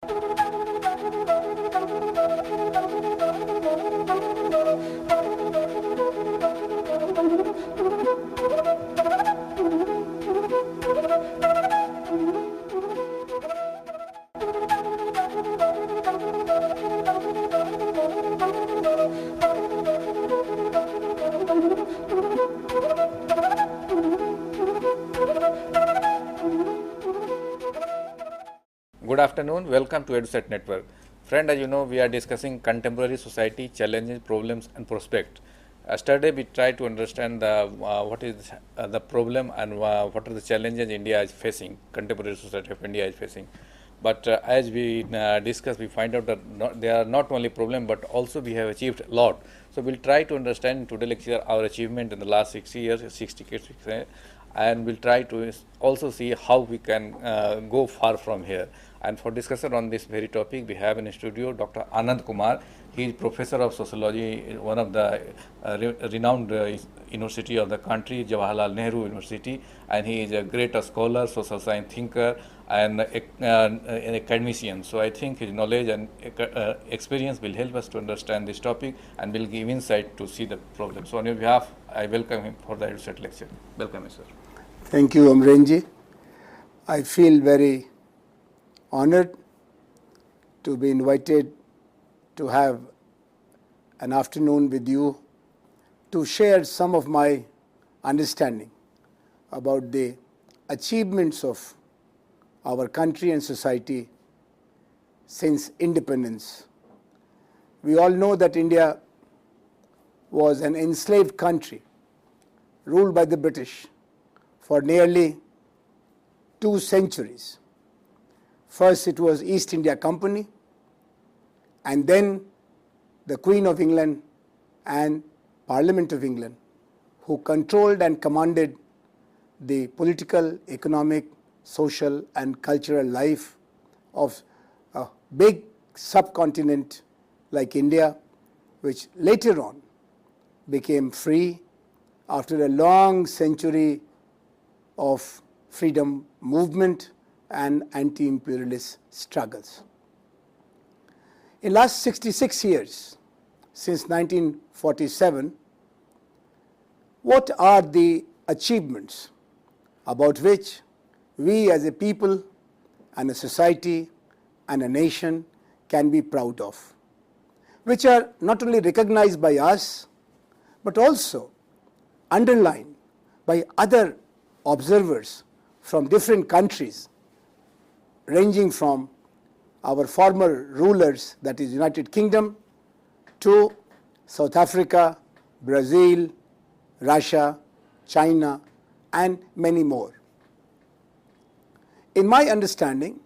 Good afternoon. Welcome to EduSet Network. Friend, as you know, we are discussing contemporary society, challenges, problems, and prospects. Yesterday, we tried to understand what is the problem and what are the challenges India is facing, contemporary society of India is facing. But as we discussed, we find out that they are not only problem, but also we have achieved a lot. So we'll try to understand in today's lecture our achievement in the last 60 years, 60 years, and we'll try to also see how we can go far from here. And for discussion on this very topic, we have in studio Dr. Anand Kumar. He is professor of sociology in one of the renowned university of the country, Jawaharlal Nehru University, and he is a great scholar, social science thinker, and an academician. So I think his knowledge and experience will help us to understand this topic and will give insight to see the problem. So on your behalf, I welcome him for the EduSet lecture. Welcome, sir. Thank you, Amrenji. I feel very honored to be invited to have an afternoon with you to share some of my understanding about the achievements of our country and society since independence. We all know that India was an enslaved country ruled by the British for nearly 2 centuries. First it was East India Company, and then the Queen of England and Parliament of England, who controlled and commanded the political, economic, social and cultural life of a big subcontinent like India, which later on became free after a long century of freedom movement and anti-imperialist struggles. In last 66 years, since 1947, what are the achievements about which we as a people and a society and a nation can be proud of, which are not only recognized by us, but also underlined by other observers from different countries, ranging from our former rulers, that is United Kingdom, to South Africa, Brazil, Russia, China, and many more. In my understanding,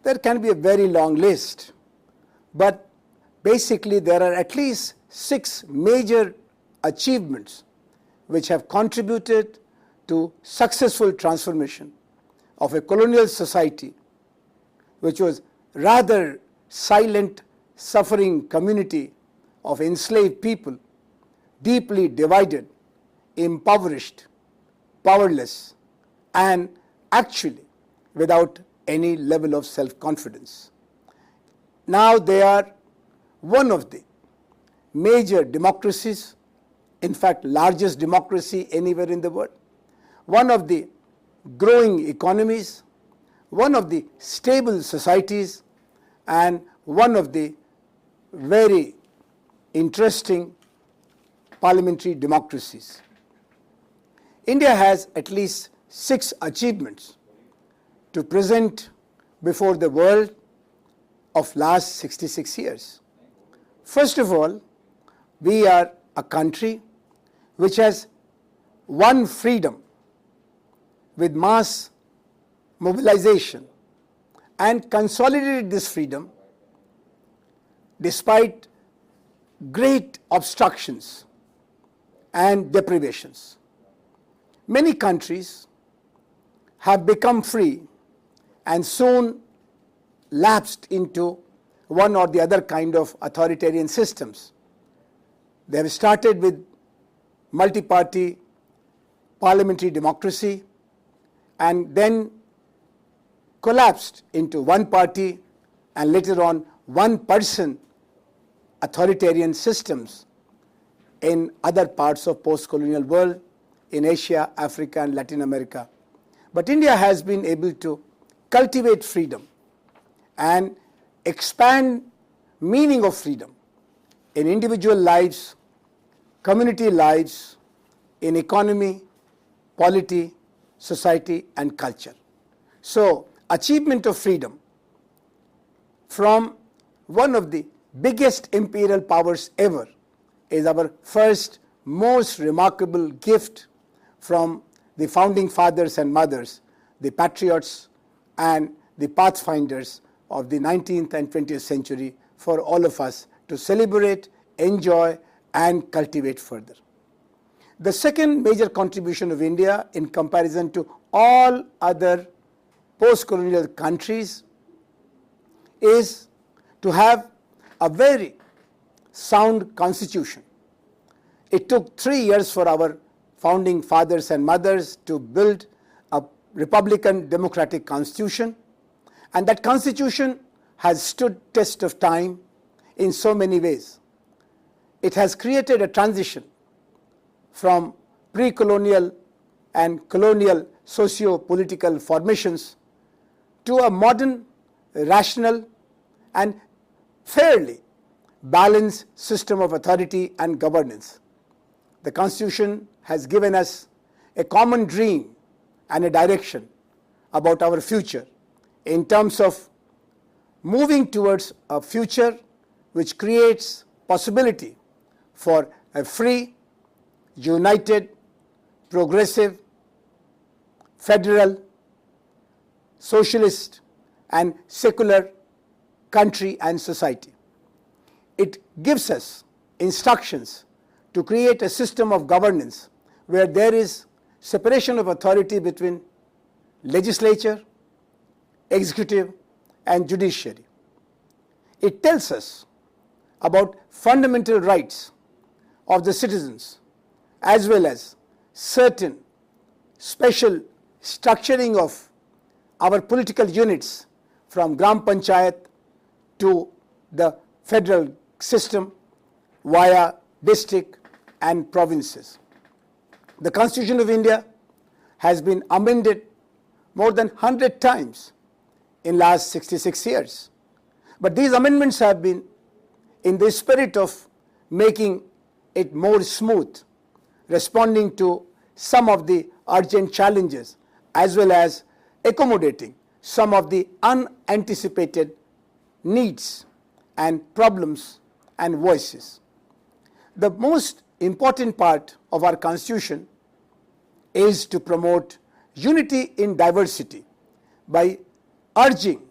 there can be a very long list, but basically there are at least 6 major achievements which have contributed to successful transformation of a colonial society, which was rather silent, suffering community of enslaved people, deeply divided, impoverished, powerless, and actually without any level of self-confidence. Now they are one of the major democracies, in fact largest democracy anywhere in the world, one of the growing economies, one of the stable societies, and one of the very interesting parliamentary democracies. India has at least 6 achievements to present before the world of last 66 years. First of all, we are a country which has won freedom with mass mobilization and consolidated this freedom despite great obstructions and deprivations. Many countries have become free and soon lapsed into one or the other kind of authoritarian systems. They have started with multi-party parliamentary democracy and then collapsed into one-party and later on one-person authoritarian systems in other parts of post-colonial world, in Asia, Africa and Latin America. But India has been able to cultivate freedom and expand meaning of freedom in individual lives, community lives, in economy, polity, society and culture. So, achievement of freedom from one of the biggest imperial powers ever is our first most remarkable gift from the founding fathers and mothers, the patriots and the pathfinders of the 19th and 20th century, for all of us to celebrate, enjoy and cultivate further. The second major contribution of India in comparison to all other post-colonial countries is to have a very sound constitution. It took 3 years for our founding fathers and mothers to build a republican democratic constitution, and that constitution has stood test of time in so many ways. It has created a transition from pre-colonial and colonial socio-political formations to a modern, rational and fairly balanced system of authority and governance. The Constitution has given us a common dream and a direction about our future in terms of moving towards a future which creates possibility for a free, united, progressive, federal, socialist and secular country and society. It gives us instructions to create a system of governance where there is separation of authority between legislature, executive and judiciary. It tells us about fundamental rights of the citizens as well as certain special structuring of our political units from Gram Panchayat to the federal system via district and provinces. The Constitution of India has been amended more than 100 times in last 66 years. But these amendments have been in the spirit of making it more smooth, responding to some of the urgent challenges as well as accommodating some of the unanticipated needs and problems and voices. The most important part of our Constitution is to promote unity in diversity by urging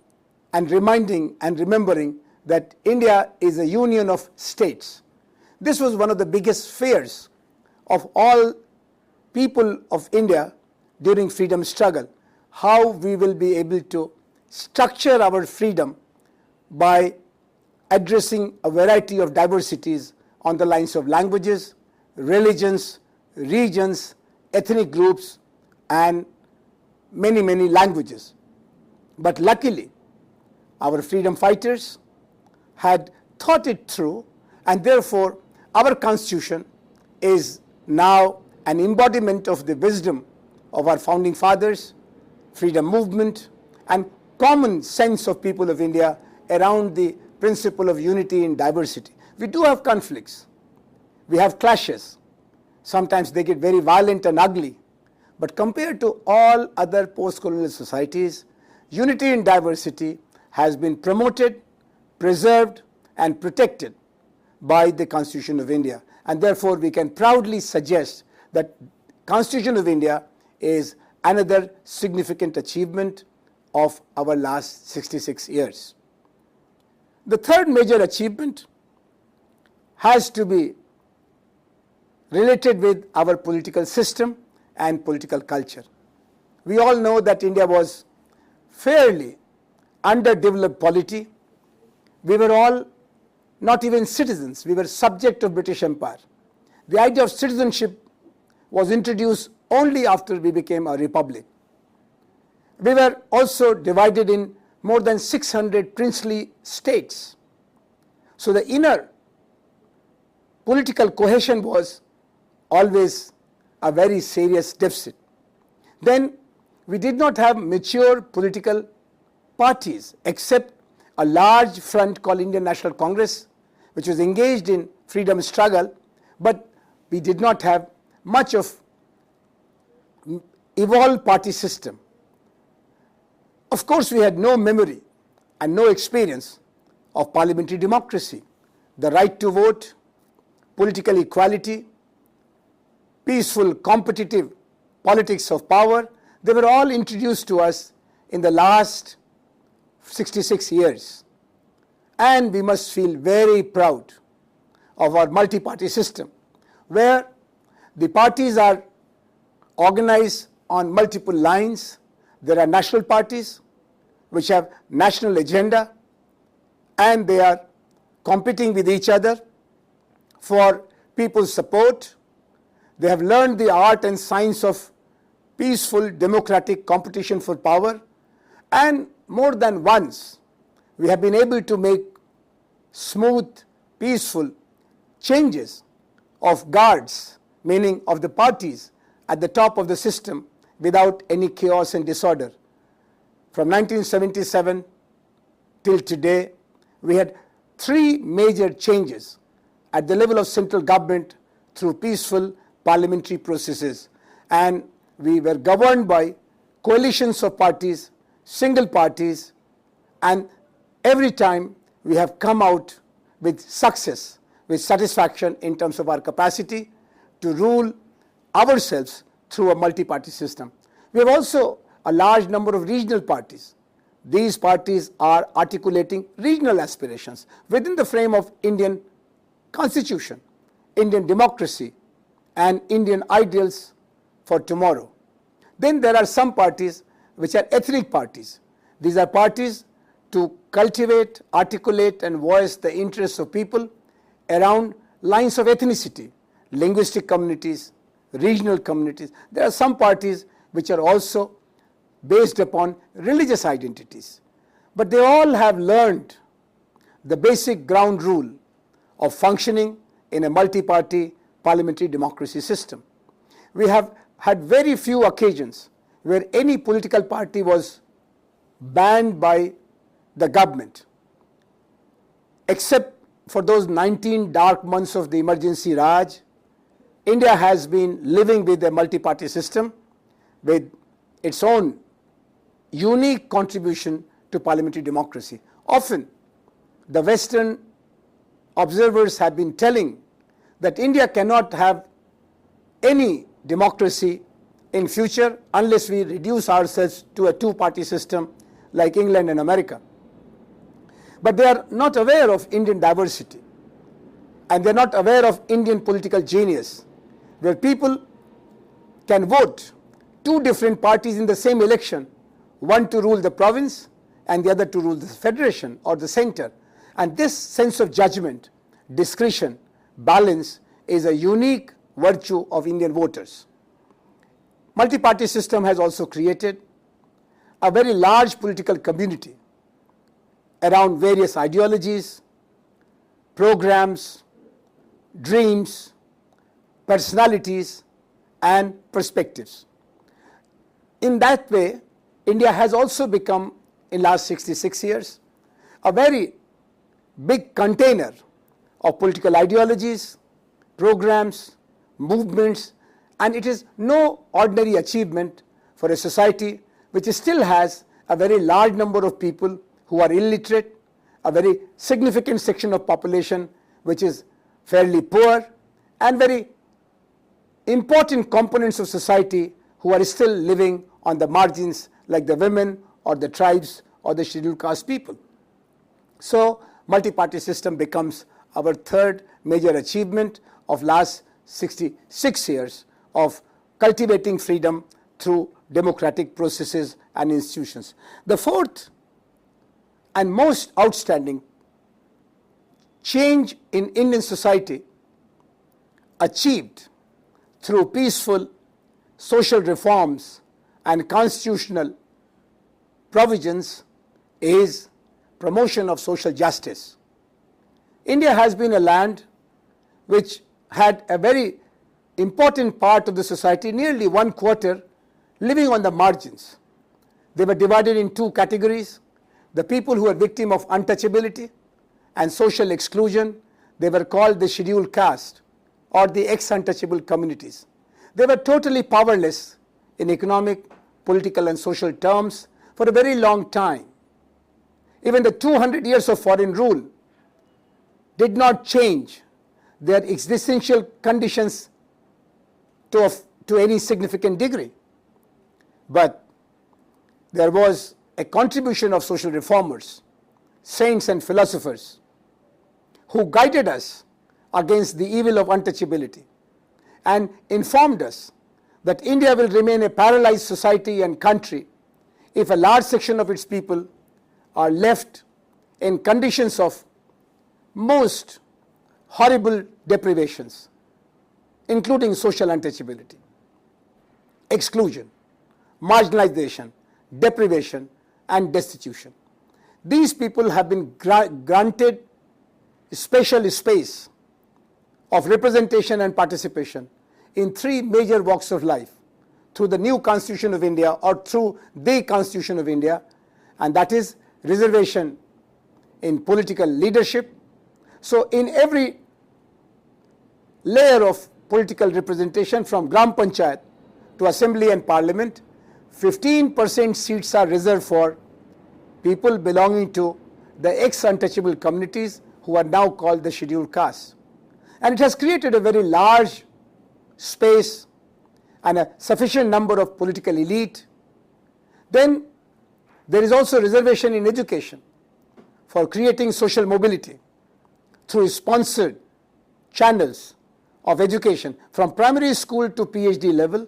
and reminding and remembering that India is a union of states. This was one of the biggest fears of all people of India during freedom struggle, how we will be able to structure our freedom by addressing a variety of diversities on the lines of languages, religions, regions, ethnic groups and many languages. But luckily, our freedom fighters had thought it through, and therefore our Constitution is now an embodiment of the wisdom of our founding fathers, freedom movement and common sense of people of India around the principle of unity in diversity. We do have conflicts, we have clashes, sometimes they get very violent and ugly, but compared to all other post-colonial societies, unity in diversity has been promoted, preserved and protected by the Constitution of India, and therefore we can proudly suggest that Constitution of India is another significant achievement of our last 66 years. The third major achievement has to be related with our political system and political culture. We all know that India was fairly underdeveloped polity. We were all not even citizens, we were subject of British Empire. The idea of citizenship was introduced only after we became a republic. We were also divided in more than 600 princely states. So the inner political cohesion was always a very serious deficit. Then we did not have mature political parties except a large front called Indian National Congress, which was engaged in freedom struggle, but we did not have much of evolved party system. Of course, we had no memory and no experience of parliamentary democracy, the right to vote, political equality, peaceful competitive politics of power. They were all introduced to us in the last 66 years. And we must feel very proud of our multi-party system, where the parties are organized on multiple lines. There are national parties which have national agenda, and they are competing with each other for people's support. They have learned the art and science of peaceful democratic competition for power, and more than once we have been able to make smooth, peaceful changes of guards, meaning of the parties at the top of the system, without any chaos and disorder. From 1977 till today, we had 3 major changes at the level of central government through peaceful parliamentary processes, and we were governed by coalitions of parties, single parties, and every time we have come out with success, with satisfaction in terms of our capacity to rule ourselves through a multi-party system. We have also a large number of regional parties. These parties are articulating regional aspirations within the frame of Indian Constitution, Indian democracy, and Indian ideals for tomorrow. Then there are some parties which are ethnic parties. These are parties to cultivate, articulate, and voice the interests of people around lines of ethnicity, linguistic communities, regional communities. There are some parties which are also based upon religious identities. But they all have learned the basic ground rule of functioning in a multi-party parliamentary democracy system. We have had very few occasions where any political party was banned by the government, except for those 19 dark months of the emergency Raj. India has been living with a multi-party system with its own unique contribution to parliamentary democracy. Often, the Western observers have been telling that India cannot have any democracy in future unless we reduce ourselves to a 2-party system like England and America. But they are not aware of Indian diversity, and they are not aware of Indian political genius, where people can vote 2 different parties in the same election, one to rule the province and the other to rule the federation or the center. And this sense of judgment, discretion, balance is a unique virtue of Indian voters. Multi-party system has also created a very large political community around various ideologies, programs, dreams, personalities, and perspectives. In that way, India has also become, in last 66 years, a very big container of political ideologies, programs, movements, and it is no ordinary achievement for a society which still has a very large number of people who are illiterate, a very significant section of population which is fairly poor, and very important components of society who are still living on the margins, like the women or the tribes or the scheduled caste people. So multi-party system becomes our 3rd major achievement of last 66 years of cultivating freedom through democratic processes and institutions. The 4th and most outstanding change in Indian society achieved through peaceful social reforms and constitutional provisions is promotion of social justice. India has been a land which had a very important part of the society, nearly 1/4, living on the margins. They were divided in two categories: the people who were victim of untouchability and social exclusion. They were called the scheduled caste or the ex-untouchable communities. They were totally powerless in economic, political and social terms for a very long time. Even the 200 years of foreign rule did not change their existential conditions to any significant degree. But there was a contribution of social reformers, saints and philosophers who guided us against the evil of untouchability and informed us that India will remain a paralyzed society and country if a large section of its people are left in conditions of most horrible deprivations, including social untouchability, exclusion, marginalization, deprivation and destitution. These people have been granted special space of representation and participation in three major walks of life through the new Constitution of India or through the Constitution of India, and that is reservation in political leadership. So in every layer of political representation, from Gram Panchayat to Assembly and Parliament, 15% seats are reserved for people belonging to the ex-untouchable communities who are now called the scheduled caste. And it has created a very large space and a sufficient number of political elite. Then there is also reservation in education for creating social mobility through sponsored channels of education from primary school to PhD level.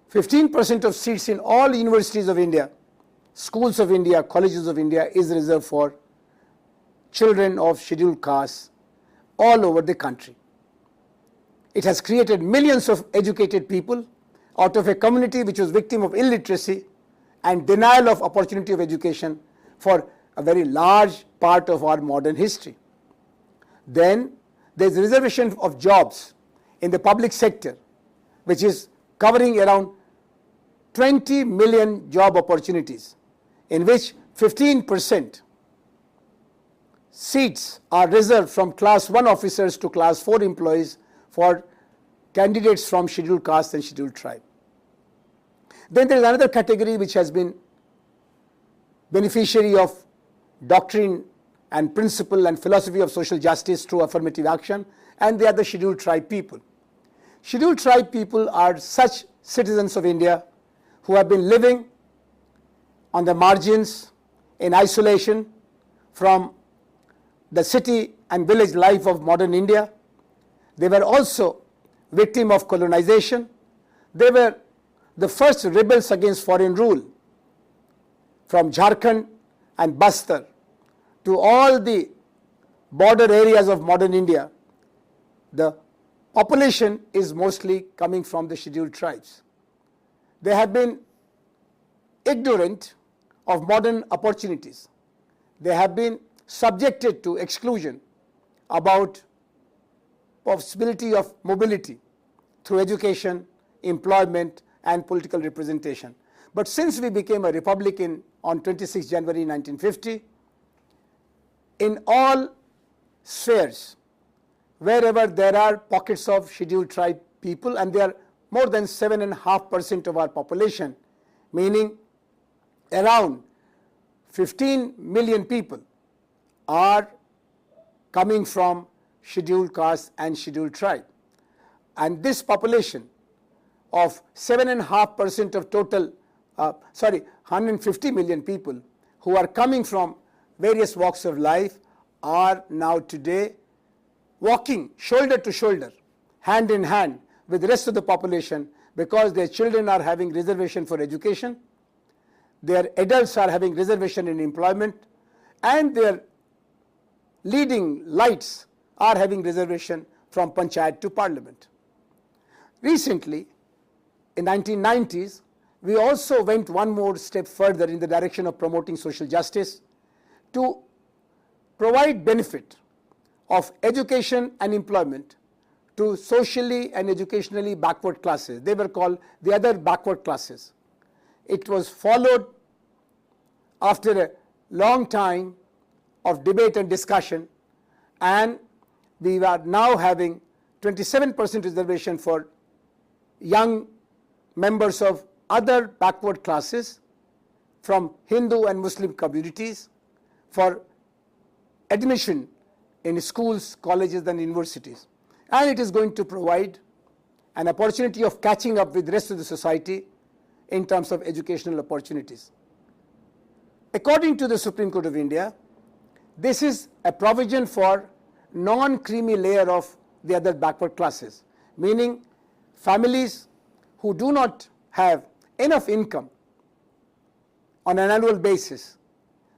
15% of seats in all universities of India, schools of India, colleges of India is reserved for children of scheduled castes all over the country. It has created millions of educated people out of a community which was victim of illiteracy and denial of opportunity of education for a very large part of our modern history. Then there is reservation of jobs in the public sector, which is covering around 20 million job opportunities, in which 15% seats are reserved from class 1 officers to class 4 employees for candidates from scheduled caste and scheduled tribe. Then there is another category which has been beneficiary of doctrine and principle and philosophy of social justice through affirmative action, and they are the scheduled tribe people. Scheduled tribe people are such citizens of India who have been living on the margins in isolation from the city and village life of modern India. They were also victim of colonization. They were the first rebels against foreign rule. From Jharkhand and Bastar to all the border areas of modern India, the population is mostly coming from the scheduled tribes. They have been ignorant of modern opportunities. They have been subjected to exclusion about possibility of mobility through education, employment and political representation. But since we became a republic on 26 January 1950, in all spheres, wherever there are pockets of scheduled tribe people, and they are more than 7.5% of our population, meaning around 15 million people are coming from scheduled caste and scheduled tribe. And this population of 7.5% of total, 150 million people who are coming from various walks of life are now today walking shoulder to shoulder, hand in hand with the rest of the population, because their children are having reservation for education, their adults are having reservation in employment, and their leading lights are having reservation from panchayat to parliament. Recently, in 1990s, we also went one more step further in the direction of promoting social justice to provide benefit of education and employment to socially and educationally backward classes. They were called the other backward classes. It was followed after a long time of debate and discussion, and we are now having 27% reservation for young members of other backward classes from Hindu and Muslim communities for admission in schools, colleges and universities. And it is going to provide an opportunity of catching up with the rest of the society in terms of educational opportunities. According to the Supreme Court of India, this is a provision for non-creamy layer of the other backward classes, meaning families who do not have enough income on an annual basis,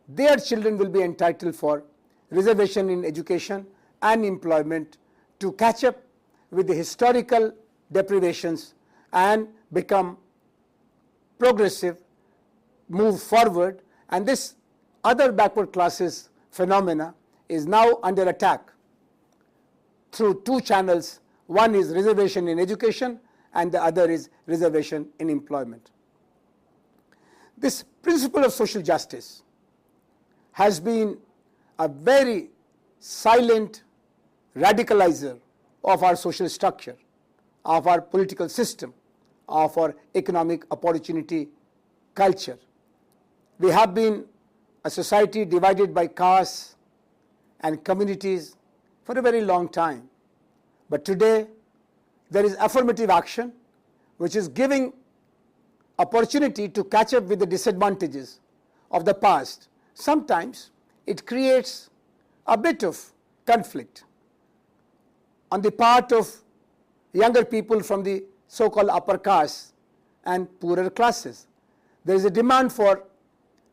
their children will be entitled for reservation in education and employment to catch up with the historical deprivations and become progressive, move forward, and this other backward classes phenomena is now under attack through two channels. One is reservation in education and the other is reservation in employment. This principle of social justice has been a very silent radicalizer of our social structure, of our political system, of our economic opportunity culture. We have been a society divided by castes and communities for a very long time. But today, there is affirmative action which is giving opportunity to catch up with the disadvantages of the past. Sometimes it creates a bit of conflict on the part of younger people from the so-called upper castes and poorer classes. There is a demand for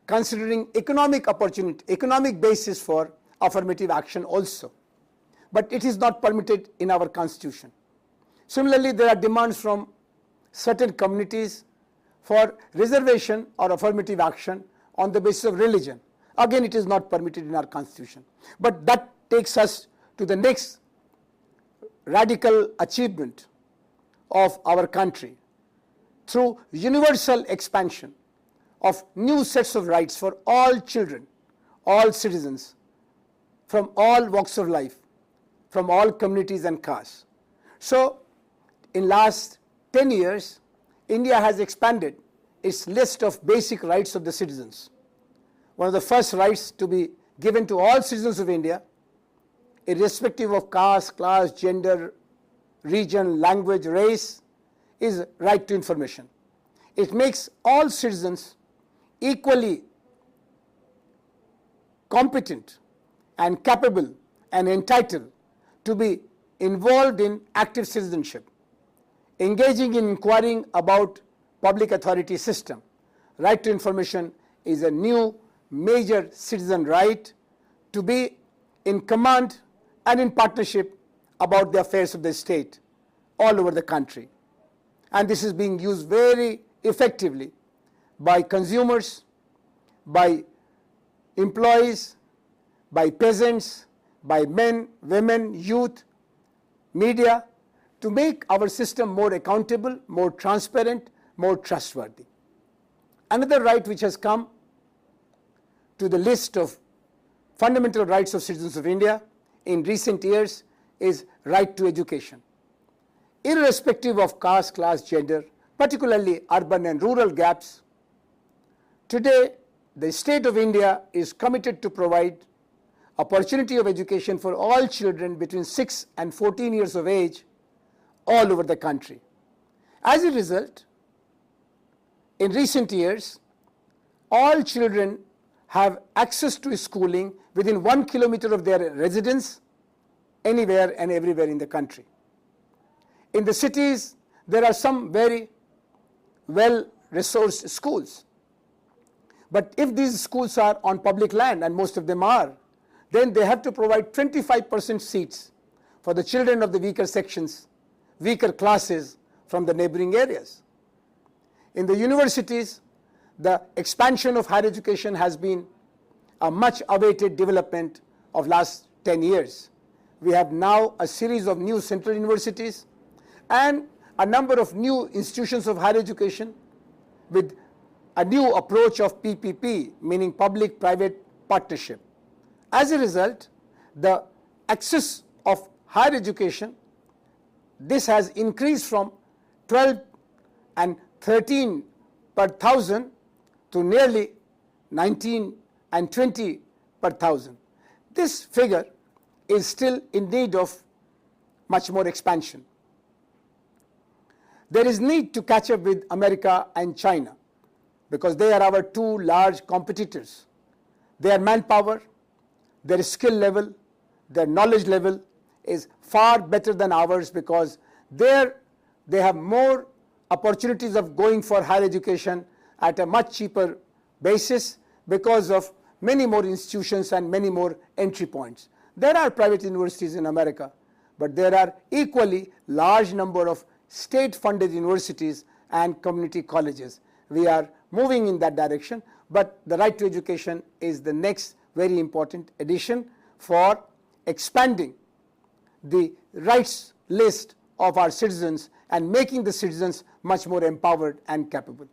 considering economic opportunity, economic basis for affirmative action also, but it is not permitted in our constitution. Similarly, there are demands from certain communities for reservation or affirmative action on the basis of religion. Again, it is not permitted in our constitution. But that takes us to the next radical achievement of our country through universal expansion of new sets of rights for all children, all citizens, from all walks of life, from all communities and castes. So, in last 10 years, India has expanded its list of basic rights of the citizens. One of the first rights to be given to all citizens of India, irrespective of caste, class, gender, region, language, race, is right to information. It makes all citizens equally competent and capable and entitled to be involved in active citizenship, engaging in inquiring about public authority system. Right to information is a new major citizen right to be in command and in partnership about the affairs of the state all over the country. And this is being used very effectively by consumers, by employees, by peasants, by men, women, youth, media, to make our system more accountable, more transparent, more trustworthy. Another right which has come to the list of fundamental rights of citizens of India in recent years is right to education. Irrespective of caste, class, gender, particularly urban and rural gaps, today the state of India is committed to provide opportunity of education for all children between 6 and 14 years of age all over the country. As a result, in recent years, all children have access to schooling within 1 kilometer of their residence, anywhere and everywhere in the country. In the cities, there are some very well-resourced schools. But if these schools are on public land, and most of them are, then they have to provide 25% seats for the children of the weaker sections, weaker classes from the neighboring areas. In the universities, the expansion of higher education has been a much awaited development of last 10 years. We have now a series of new central universities and a number of new institutions of higher education with a new approach of PPP, meaning public-private partnership. As a result, the access of higher education, this has increased from 12 and 13 per thousand to nearly 19 and 20 per thousand. This figure is still in need of much more expansion. There is need to catch up with America and China because they are our two large competitors. Their manpower, their skill level, their knowledge level is far better than ours because they have more opportunities of going for higher education at a much cheaper basis because of many more institutions and many more entry points. There are private universities in America, but there are equally large number of state-funded universities and community colleges. We are moving in that direction, but the right to education is the next very important addition for expanding the rights list of our citizens and making the citizens much more empowered and capable.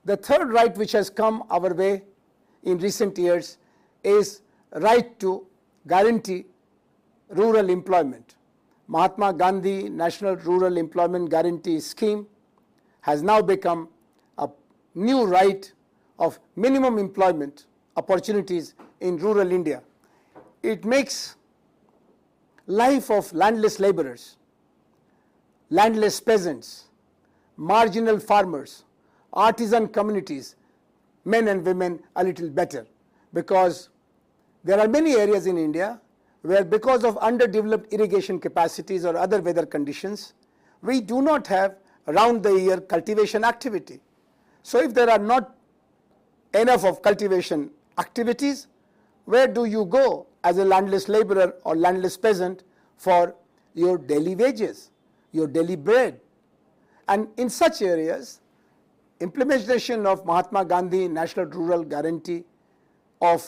The third right which has come our way in recent years is right to guarantee rural employment. Mahatma Gandhi National Rural Employment Guarantee Scheme has now become a new right of minimum employment opportunities in rural India. It makes life of landless laborers, landless peasants, marginal farmers, artisan communities, men and women a little better, because there are many areas in India where because of underdeveloped irrigation capacities or other weather conditions, we do not have round the year cultivation activity. So if there are not enough of cultivation activities, where do you go as a landless laborer or landless peasant for your daily wages, your daily bread? And in such areas, implementation of Mahatma Gandhi National Rural Guarantee of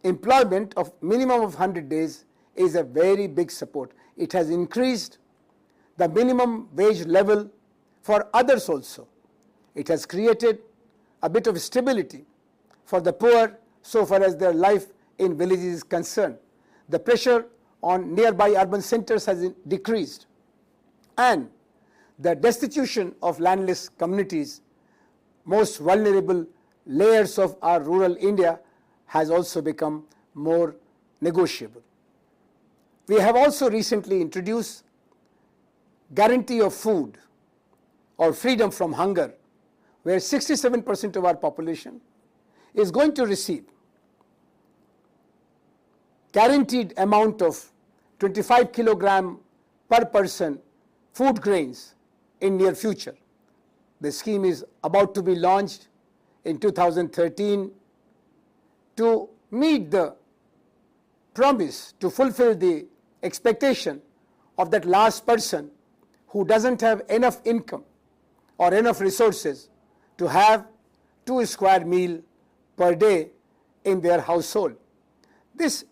employment of minimum of 100 days is a very big support. It has increased the minimum wage level for others also. It has created a bit of stability for the poor so far as their life in villages is concerned. The pressure on nearby urban centers has decreased, and the destitution of landless communities, most vulnerable layers of our rural India, has also become more negotiable. We have also recently introduced guarantee of food or freedom from hunger, where 67% of our population is going to receive guaranteed amount of 25 kilogram per person food grains in near future. The scheme is about to be launched in 2013 to meet the promise, to fulfill the expectation of that last person who doesn't have enough income or enough resources to have 2 square meal per day in their household. This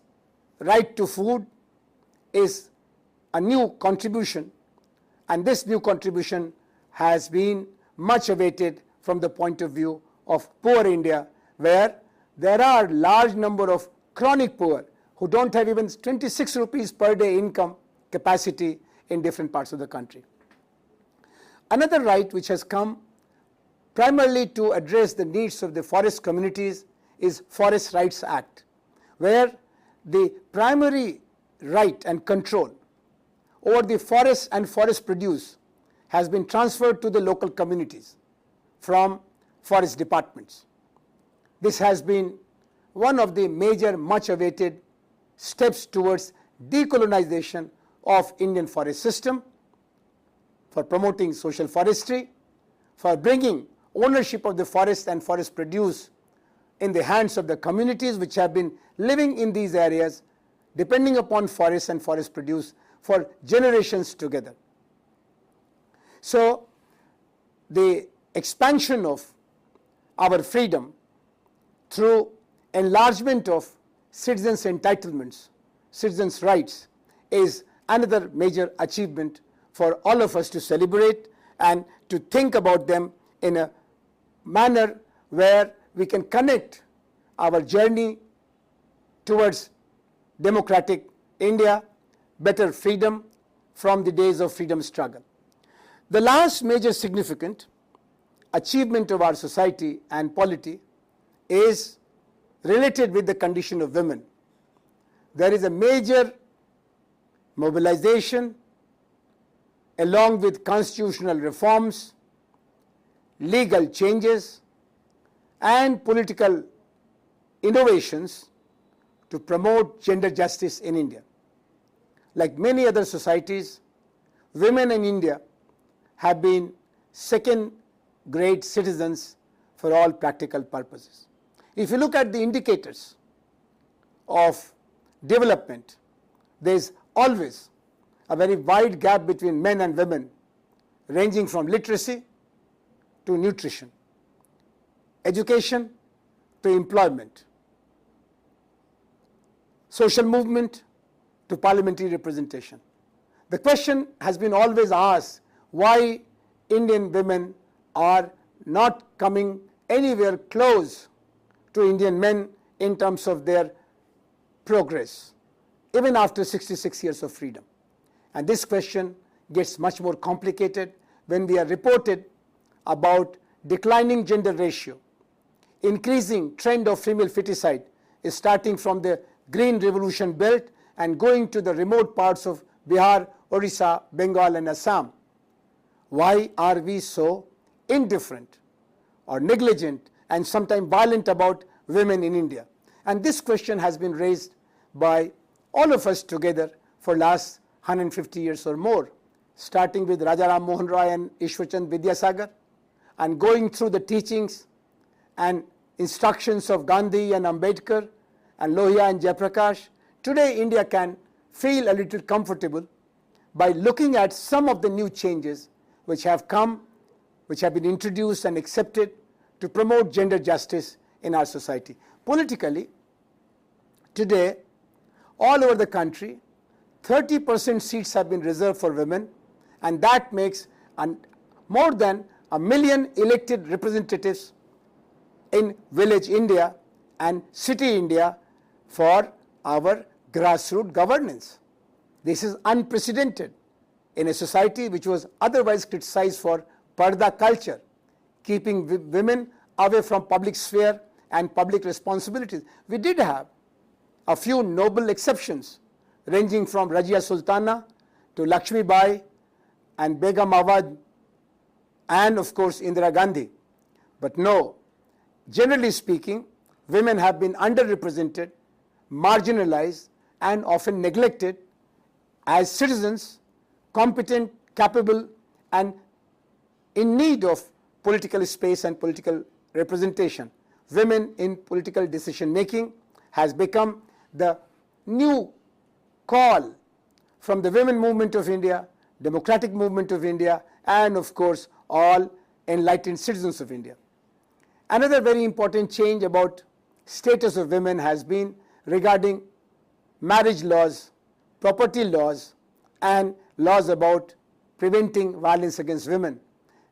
right to food is a new contribution, and this new contribution has been much awaited from the point of view of poor India, where there are large number of chronic poor who don't have even 26 rupees per day income capacity in different parts of the country. Another right which has come primarily to address the needs of the forest communities is Forest Rights Act, where the primary right and control over the forest and forest produce has been transferred to the local communities from forest departments. This has been one of the major much awaited steps towards decolonization of Indian forest system, for promoting social forestry, for bringing ownership of the forest and forest produce in the hands of the communities which have been living in these areas depending upon forests and forest produce for generations together. So the expansion of our freedom through enlargement of citizens' entitlements, citizens' rights, is another major achievement for all of us to celebrate and to think about them in a manner where we can connect our journey towards democratic India, better freedom from the days of freedom struggle. The last major significant achievement of our society and polity is related with the condition of women. There is a major mobilization along with constitutional reforms, legal changes, and political innovations to promote gender justice in India. Like many other societies, women in India have been second-grade citizens for all practical purposes. If you look at the indicators of development, there is always a very wide gap between men and women, ranging from literacy to nutrition, education to employment, social movement to parliamentary representation. The question has been always asked why Indian women are not coming anywhere close to Indian men in terms of their progress, even after 66 years of freedom. And this question gets much more complicated when we are reported about declining gender ratio, increasing trend of female feticide is starting from the Green Revolution belt and going to the remote parts of Bihar, Orissa, Bengal and Assam. Why are we so indifferent or negligent and sometimes violent about women in India? And this question has been raised by all of us together for last 150 years or more, starting with Raja Ram Mohan Roy and Ishwarchand Vidyasagar, and going through the teachings and instructions of Gandhi and Ambedkar and Lohia and Jayaprakash. Today India can feel a little comfortable by looking at some of the new changes which have come, which have been introduced and accepted to promote gender justice in our society. Politically, today, all over the country, 30% seats have been reserved for women, and that makes more than 1 million elected representatives in village India and city India for our grassroots governance. This is unprecedented in a society which was otherwise criticized for parda culture, keeping women away from public sphere and public responsibilities. We did have a few noble exceptions, ranging from Rajia Sultana to Lakshmi Bai and Begum Awad and of course Indira Gandhi. But no, generally speaking, women have been underrepresented, marginalized and often neglected as citizens, competent, capable and in need of political space and political representation. Women in political decision making has become the new call from the women movement of India, democratic movement of India and of course all enlightened citizens of India. Another very important change about status of women has been regarding marriage laws, property laws and laws about preventing violence against women.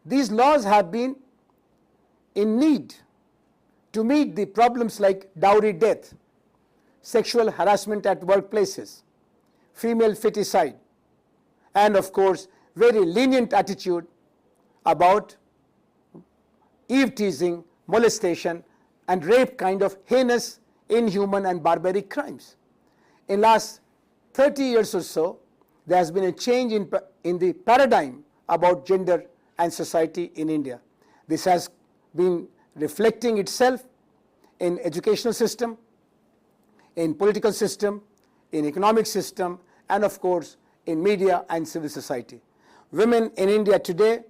These laws have been in need to meet the problems like dowry death, sexual harassment at workplaces, female feticide, and of course very lenient attitude about eve teasing, molestation and rape kind of heinous, inhuman and barbaric crimes. In last 30 years or so, there has been a change in the paradigm about gender and society in India. This has been reflecting itself in educational system, in political system, in economic system and of course in media and civil society. Women in India today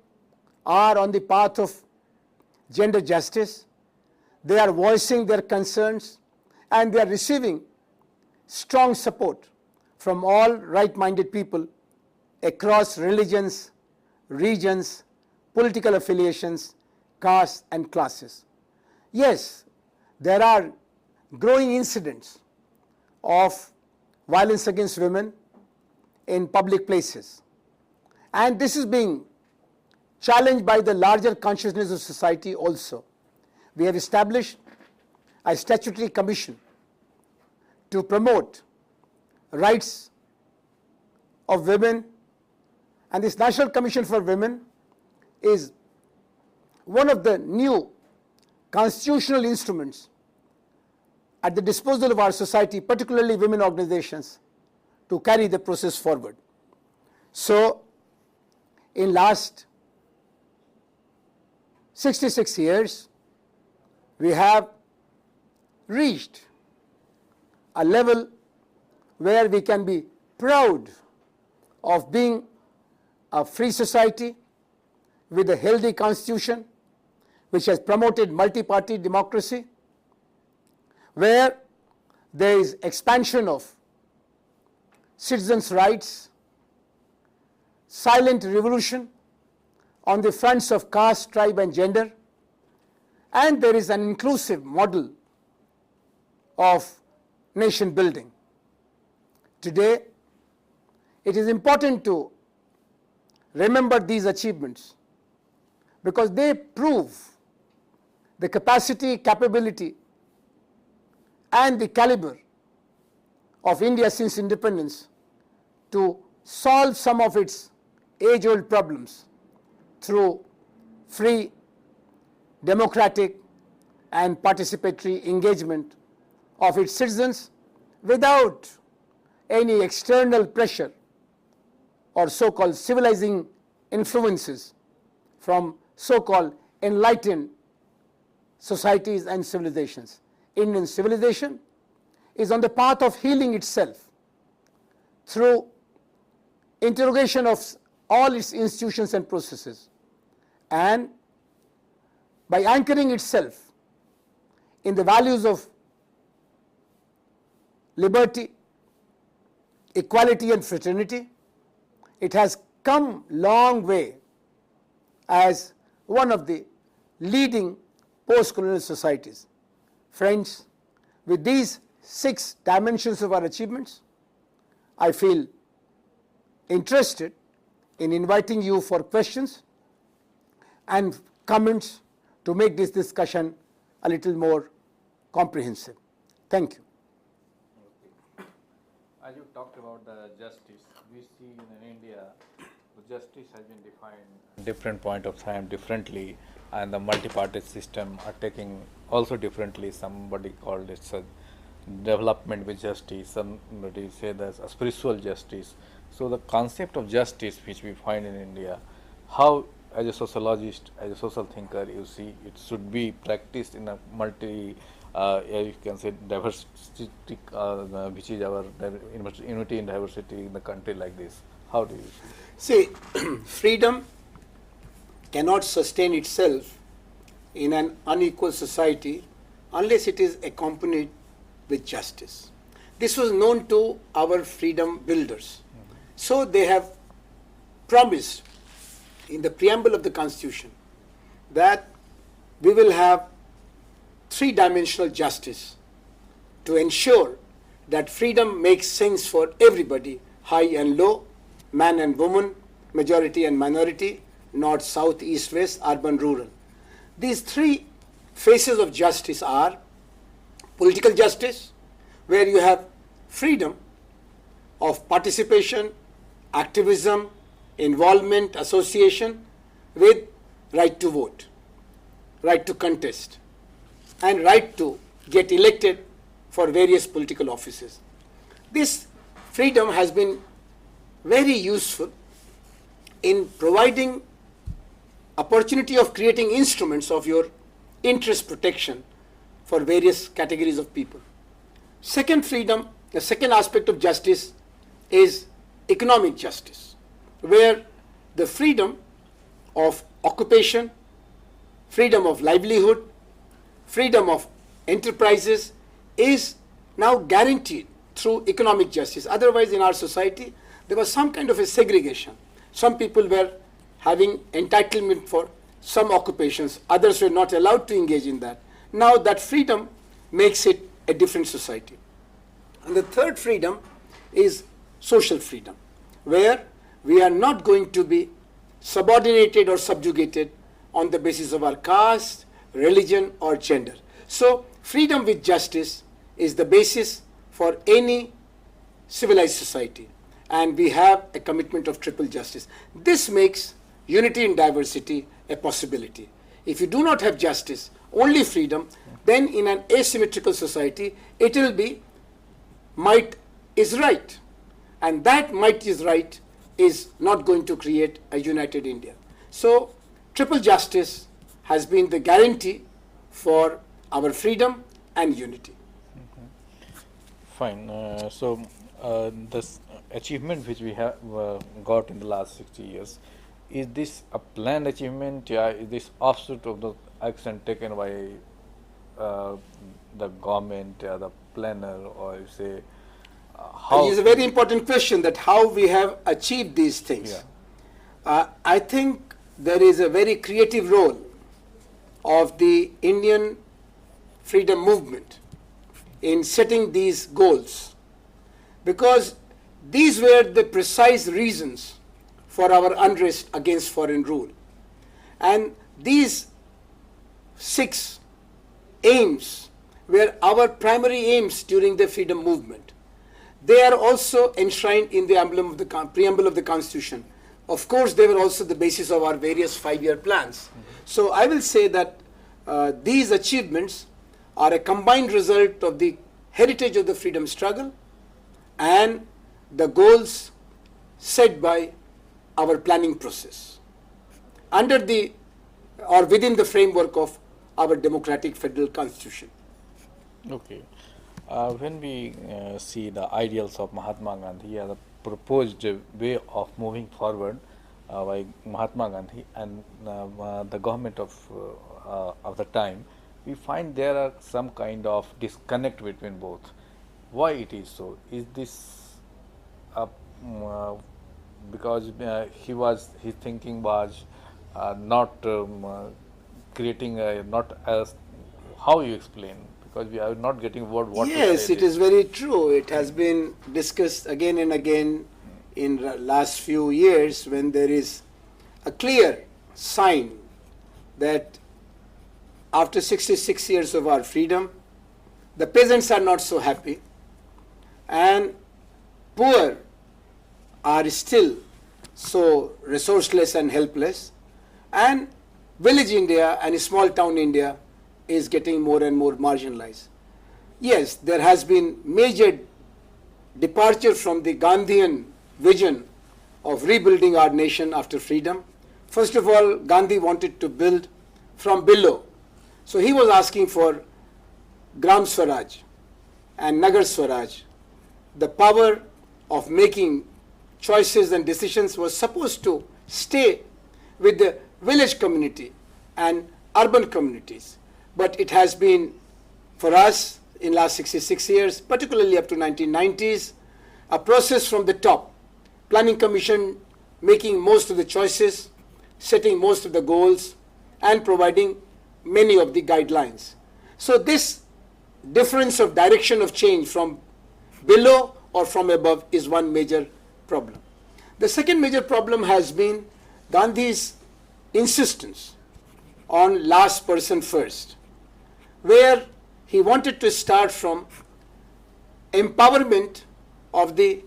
are on the path of gender justice. They are voicing their concerns and they are receiving strong support from all right-minded people across religions, regions, political affiliations, castes and classes. Yes, there are growing incidents of violence against women in public places, and this is being challenged by the larger consciousness of society also. We have established a statutory commission to promote rights of women, and this National Commission for Women is one of the new constitutional instruments at the disposal of our society, particularly women organizations, to carry the process forward. So, in last 66 years, we have reached a level where we can be proud of being a free society with a healthy constitution which has promoted multi-party democracy, where there is expansion of citizens' rights, silent revolution on the fronts of caste, tribe and gender, and there is an inclusive model of nation building. Today, it is important to remember these achievements because they prove the capacity, capability and the caliber of India since independence to solve some of its age-old problems through free, democratic and participatory engagement of its citizens without any external pressure or so-called civilizing influences from so-called enlightened societies and civilizations. Indian civilization is on the path of healing itself through interrogation of all its institutions and processes, and by anchoring itself in the values of liberty, equality and fraternity, it has come long way as one of the leading post-colonial societies. Friends, with these 6 dimensions of our achievements, I feel interested in inviting you for questions and comments to make this discussion a little more comprehensive. Thank you. As you talked about the justice, we see in India, the justice has been defined different point of time differently, and the multi-party system are taking also differently. Somebody called it a development with justice, somebody say there's a spiritual justice. So the concept of justice which we find in India, how as a sociologist, as a social thinker, you see it should be practiced in a you can say diversity, which is our unity in diversity in the country like this. How do you see? Freedom cannot sustain itself in an unequal society unless it is accompanied with justice. This was known to our freedom builders. So they have promised in the preamble of the Constitution that we will have 3-dimensional justice to ensure that freedom makes sense for everybody, high and low, man and woman, majority and minority, north, south, east, west, urban, rural. These 3 phases of justice are political justice, where you have freedom of participation, activism, involvement, association, with right to vote, right to contest, and right to get elected for various political offices. This freedom has been very useful in providing opportunity of creating instruments of your interest protection for various categories of people. Second freedom, the second aspect of justice is economic justice, where the freedom of occupation, freedom of livelihood, freedom of enterprises is now guaranteed through economic justice. Otherwise, in our society, there was some kind of a segregation. Some people were having entitlement for some occupations, others were not allowed to engage in that. Now that freedom makes it a different society. And the third freedom is social freedom, where we are not going to be subordinated or subjugated on the basis of our caste, religion, or gender. So freedom with justice is the basis for any civilized society, and we have a commitment of triple justice. This makes unity in diversity a possibility. If you do not have justice, only freedom, then in an asymmetrical society, it will be might is right. And that might is right is not going to create a united India. So triple justice has been the guarantee for our freedom and unity. Fine. This achievement which we have got in the last 60 years, is this a planned achievement? Is this offshoot of the action taken by the government, the planner, or you say how? It is a very important question, that how we have achieved these things. Yeah. I think there is a very creative role of the Indian freedom movement in setting these goals, because these were the precise reasons for our unrest against foreign rule. And these 6 aims were our primary aims during the freedom movement. They are also enshrined in the preamble of the Constitution. Of course, they were also the basis of our various 5-year plans. So I will say that these achievements are a combined result of the heritage of the freedom struggle and the goals set by our planning process under the or within the framework of our democratic federal constitution. Okay. When we see the ideals of Mahatma Gandhi as a proposed way of moving forward by Mahatma Gandhi and the government of the time, we find there are some kind of disconnect between both. Why it is so? Is this because his thinking was not creating not as, how you explain? Because we are not getting what Yes, it is very true. It has been discussed again and again in the last few years, when there is a clear sign that after 66 years of our freedom, the peasants are not so happy, and poor are still so resourceless and helpless, and village India and small town India is getting more and more marginalized. Yes, there has been major departure from the Gandhian vision of rebuilding our nation after freedom. First of all, Gandhi wanted to build from below. So he was asking for Gram Swaraj and Nagar Swaraj. The power of making choices and decisions was supposed to stay with the village community and urban communities. But it has been, for us, in last 66 years, particularly up to 1990s, a process from the top. Planning Commission making most of the choices, setting most of the goals, and providing many of the guidelines. So this difference of direction of change from below or from above is one major problem. The second major problem has been Gandhi's insistence on last person first, where he wanted to start from empowerment of the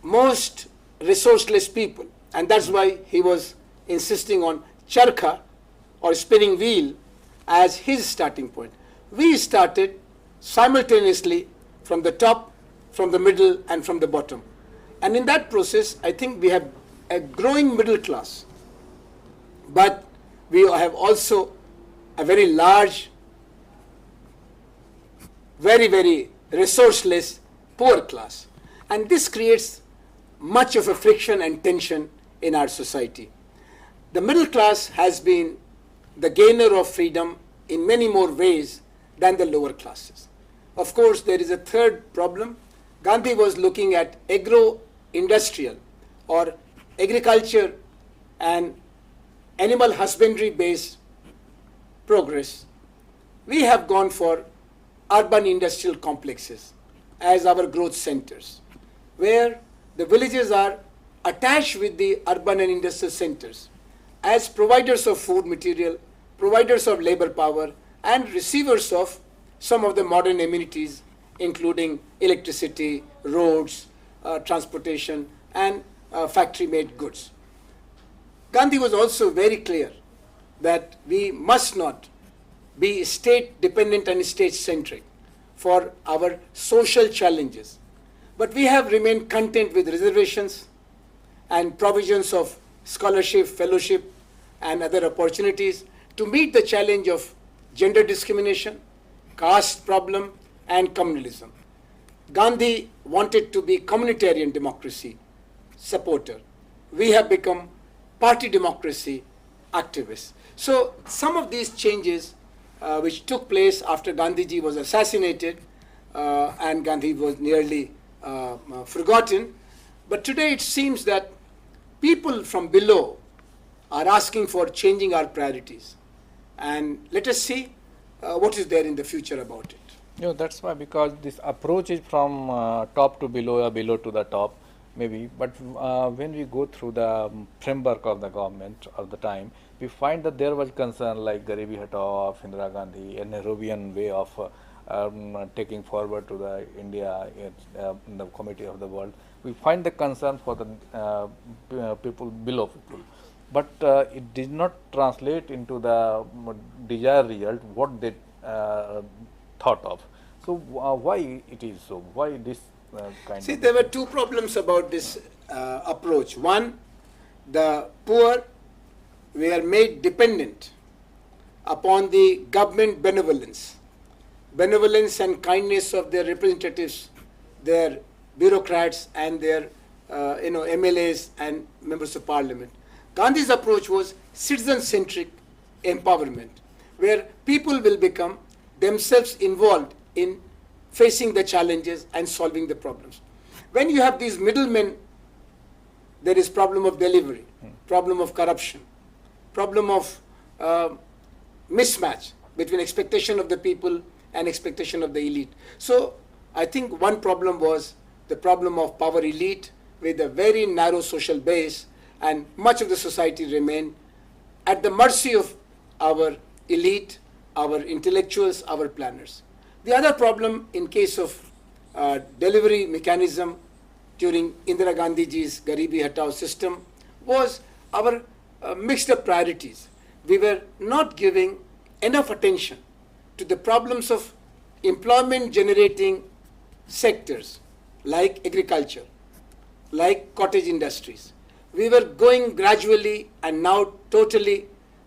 most resourceless people, and that's why he was insisting on charkha or spinning wheel as his starting point. We started simultaneously from the top, from the middle, and from the bottom. And in that process, I think we have a growing middle class, but we have also a very large, very, very resourceless poor class. And this creates much of a friction and tension in our society. The middle class has been the gainer of freedom in many more ways than the lower classes. Of course, there is a third problem. Gandhi was looking at agro-industrial or agriculture and animal husbandry based progress, we have gone for urban industrial complexes as our growth centers, where the villages are attached with the urban and industrial centers as providers of food material, providers of labor power, and receivers of some of the modern amenities, including electricity, roads, transportation, and factory-made goods. Gandhi was also very clear that we must not be state-dependent and state-centric for our social challenges. But we have remained content with reservations and provisions of scholarship, fellowship, and other opportunities to meet the challenge of gender discrimination, caste problem, and communalism. Gandhi wanted to be communitarian democracy supporter. We have become party democracy activists. So some of these changes which took place after Gandhiji was assassinated and Gandhi was nearly forgotten, but today it seems that people from below are asking for changing our priorities. And let us see what is there in the future about it. That's why, because this approach is from top to below or below to the top, maybe. But when we go through the framework of the government of the time, we find that there was concern like Garibi Hatao of Indira Gandhi, a Nehruvian way of taking forward to the India in the committee of the world. We find the concern for the people below people. But it did not translate into the desired result what they thought of. So why it is so? Why this kind See, of... there were two problems about this approach. One, the poor were made dependent upon the government benevolence and kindness of their representatives, their bureaucrats, and their MLAs and members of parliament. Gandhi's approach was citizen-centric empowerment, where people will become themselves involved in facing the challenges and solving the problems. When you have these middlemen, there is problem of delivery, problem of corruption, problem of mismatch between expectation of the people and expectation of the elite. So I think one problem was the problem of power elite with a very narrow social base, and much of the society remained at the mercy of our elite, our intellectuals, our planners. The other problem in case of delivery mechanism during Indira Gandhiji's Garibi Hatao system was our mixed up priorities. We were not giving enough attention to the problems of employment generating sectors like agriculture, like cottage industries. We were going gradually and now totally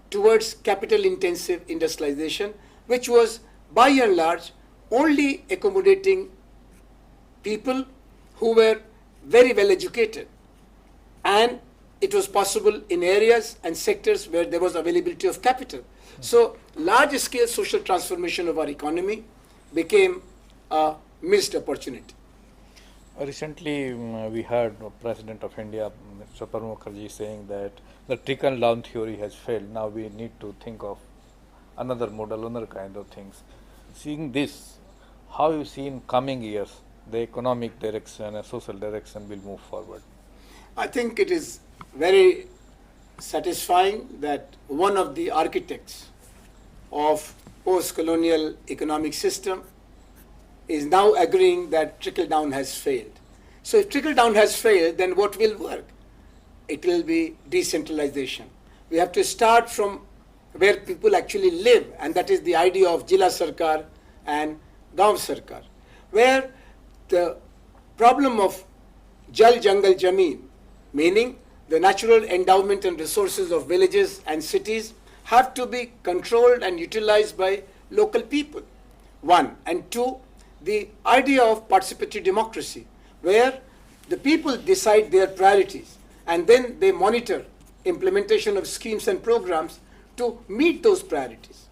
towards capital intensive industrialization, which was by and large only accommodating people who were very well educated, and it was possible in areas and sectors where there was availability of capital. So large scale social transformation of our economy became a missed opportunity. Recently, we heard President of India, Mr. Pranab Mukherjee, saying that the trickle-down theory has failed. Now we need to think of another model, another kind of things. Seeing this, how you see in coming years the economic direction and social direction will move forward? I think it is very satisfying that one of the architects of post-colonial economic system is now agreeing that trickle-down has failed. So if trickle-down has failed, then what will work? It will be decentralization. We have to start from where people actually live, and that is the idea of Jila Sarkar and Gaon Sarkar, where the problem of Jal Jangal Jameen, meaning the natural endowment and resources of villages and cities, have to be controlled and utilized by local people, one. And two, the idea of participatory democracy, where the people decide their priorities and then they monitor implementation of schemes and programs to meet those priorities.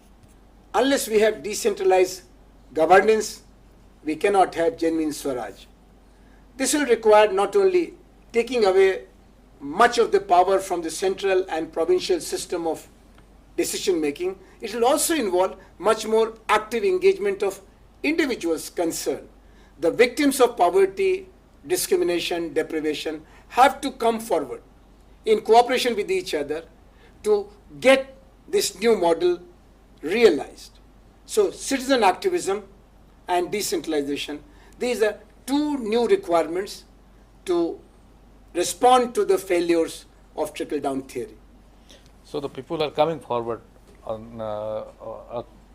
Unless we have decentralized governance, we cannot have genuine Swaraj. This will require not only taking away much of the power from the central and provincial system of decision making. It will also involve much more active engagement of individuals concerned. The victims of poverty, discrimination, deprivation have to come forward in cooperation with each other to get this new model realized. So citizen activism and decentralization, these are two new requirements to respond to the failures of trickle-down theory. So the people are coming forward on,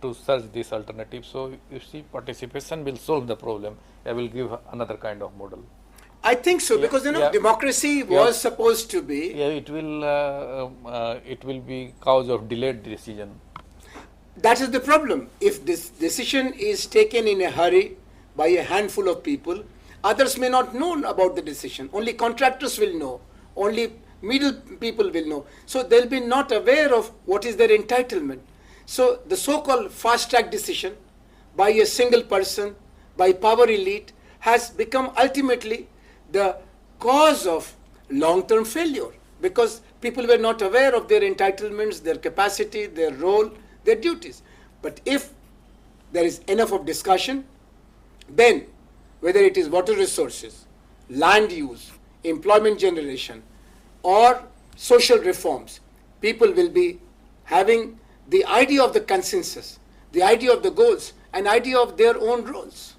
to search these alternatives. So you see, participation will solve the problem. I will give another kind of model. I think so, because democracy was supposed to be. Yeah, it will be cause of delayed decision. That is the problem. If this decision is taken in a hurry by a handful of people, others may not know about the decision. Only contractors will know. Only middle people will know. So they'll be not aware of what is their entitlement. So the so-called fast-track decision by a single person, by power elite, has become ultimately the cause of long-term failure, because people were not aware of their entitlements, their capacity, their role, their duties. But if there is enough of discussion, then whether it is water resources, land use, employment generation, or social reforms, people will be having the idea of the consensus, the idea of the goals, an idea of their own roles.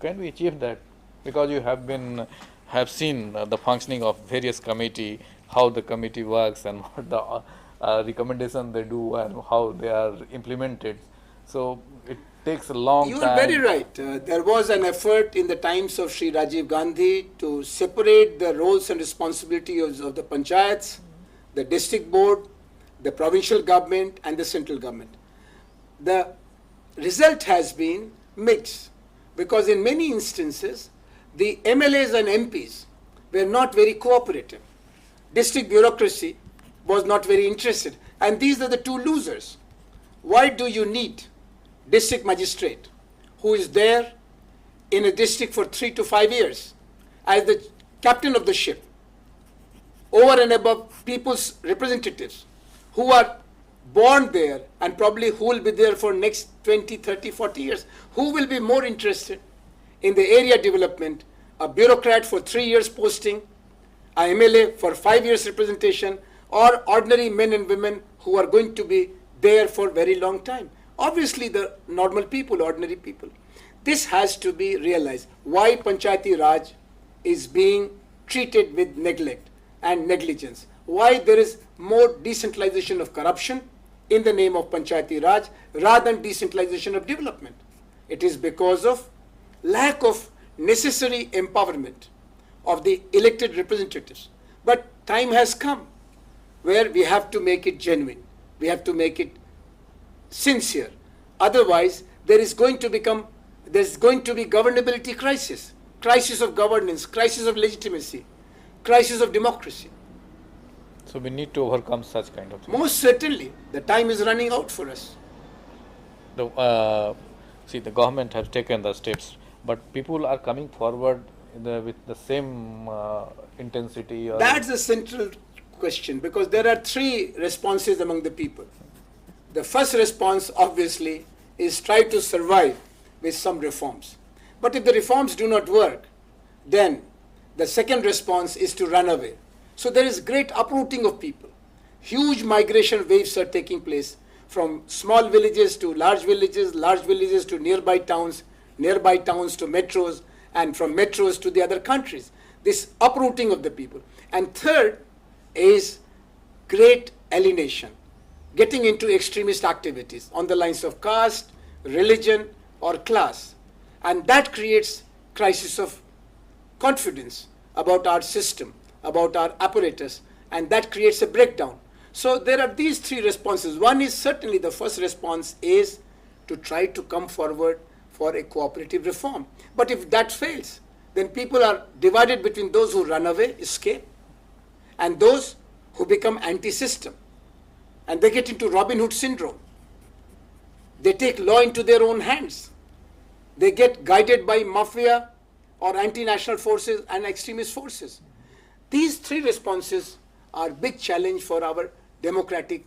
Can we achieve that? Because you have seen the functioning of various committee, how the committee works and what the recommendation they do and how they are implemented. So it takes a long time. You are very right. There was an effort in the times of Sri Rajiv Gandhi to separate the roles and responsibilities of the panchayats, the district board, the provincial government and the central government. The result has been mixed, because in many instances the MLAs and MPs were not very cooperative. District bureaucracy was not very interested, and these are the two losers. Why do you need district magistrate who is there in a district for 3 to 5 years as the captain of the ship, over and above people's representatives who are born there and probably who will be there for next 20, 30, 40 years? Who will be more interested in the area development? A bureaucrat for 3 years posting, a MLA for 5 years representation, or ordinary men and women who are going to be there for a very long time? Obviously the normal people, ordinary people. This has to be realized. Why Panchayati Raj is being treated with neglect and negligence. Why there is more decentralization of corruption in the name of Panchayati Raj rather than decentralization of development. It is because of lack of necessary empowerment of the elected representatives. But time has come where we have to make it genuine. We have to make it sincere. Otherwise, there is going to be governability crisis, crisis of governance, crisis of legitimacy, crisis of democracy. So we need to overcome such kind of things. Most certainly, the time is running out for us. See, the government has taken the steps, but people are coming forward with the same intensity. That's the central question, because there are 3 responses among the people. The first response, obviously, is try to survive with some reforms. But if the reforms do not work, then the second response is to run away. So there is great uprooting of people. Huge migration waves are taking place from small villages to large villages to nearby towns to metros, and from metros to the other countries. This uprooting of the people. And third is great alienation, getting into extremist activities on the lines of caste, religion, or class. And that creates crisis of confidence about our system, about our apparatus, and that creates a breakdown. So there are these 3 responses. One is certainly, the first response is to try to come forward for a cooperative reform. But if that fails, then people are divided between those who run away, escape, and those who become anti-system. And they get into Robin Hood syndrome. They take law into their own hands. They get guided by mafia or anti-national forces and extremist forces. These three responses are big challenge for our democratic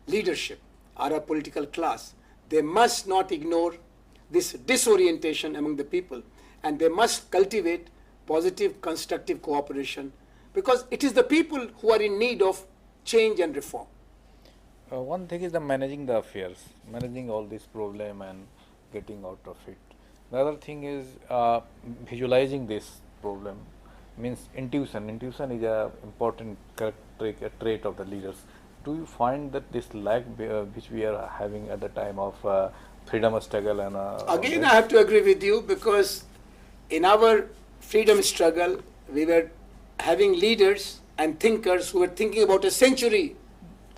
leadership, our political class. They must not ignore this disorientation among the people, and they must cultivate positive, constructive cooperation, because it is the people who are in need of change and reform. One thing is the managing the affairs, managing all this problem and getting out of it. The other thing is visualizing this problem, means intuition. Intuition is a important trait of the leaders. Do you find that this lack which we are having at the time of freedom struggle and again, I have to agree with you, because in our freedom struggle we were having leaders and thinkers who were thinking about a century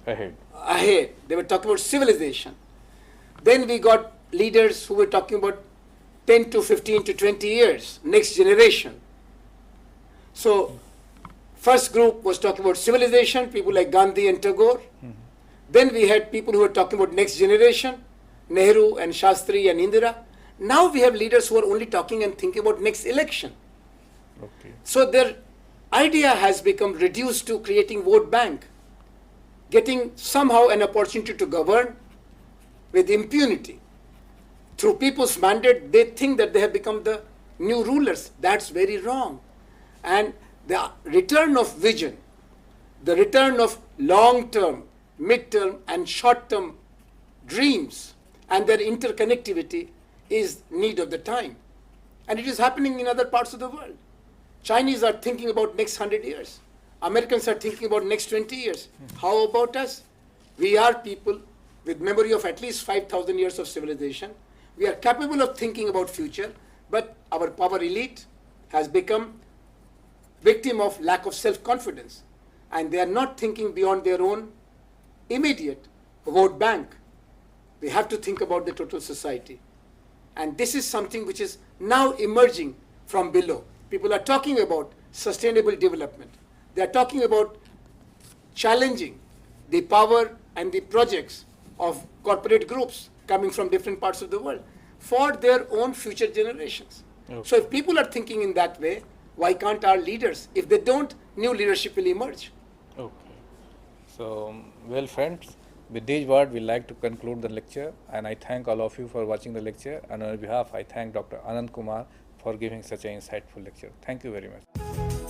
ahead. They were talking about civilization. Then we got leaders who were talking about 10 to 15 to 20 years, next generation. So first group was talking about civilization, people like Gandhi and Tagore. Then we had people who were talking about next generation, Nehru and Shastri and Indira. Now we have leaders who are only talking and thinking about next election. Okay. So their idea has become reduced to creating vote bank, getting somehow an opportunity to govern with impunity. Through people's mandate, they think that they have become the new rulers. That's very wrong. And the return of vision, the return of long-term, mid-term and short-term dreams and their interconnectivity is need of the time. And it is happening in other parts of the world. Chinese are thinking about next 100 years. Americans are thinking about next 20 years. How about us? We are people with memory of at least 5,000 years of civilization. We are capable of thinking about future, but our power elite has become victim of lack of self-confidence, and they are not thinking beyond their own immediate vote bank. They have to think about the total society. And this is something which is now emerging from below. People are talking about sustainable development. They are talking about challenging the power and the projects of corporate groups coming from different parts of the world for their own future generations. Okay. So if people are thinking in that way, why can't our leaders? If they don't, new leadership will emerge. Okay. So, well friends, with these words we like to conclude the lecture, and I thank all of you for watching the lecture, and on behalf I thank Dr. Anand Kumar for giving such an insightful lecture. Thank you very much.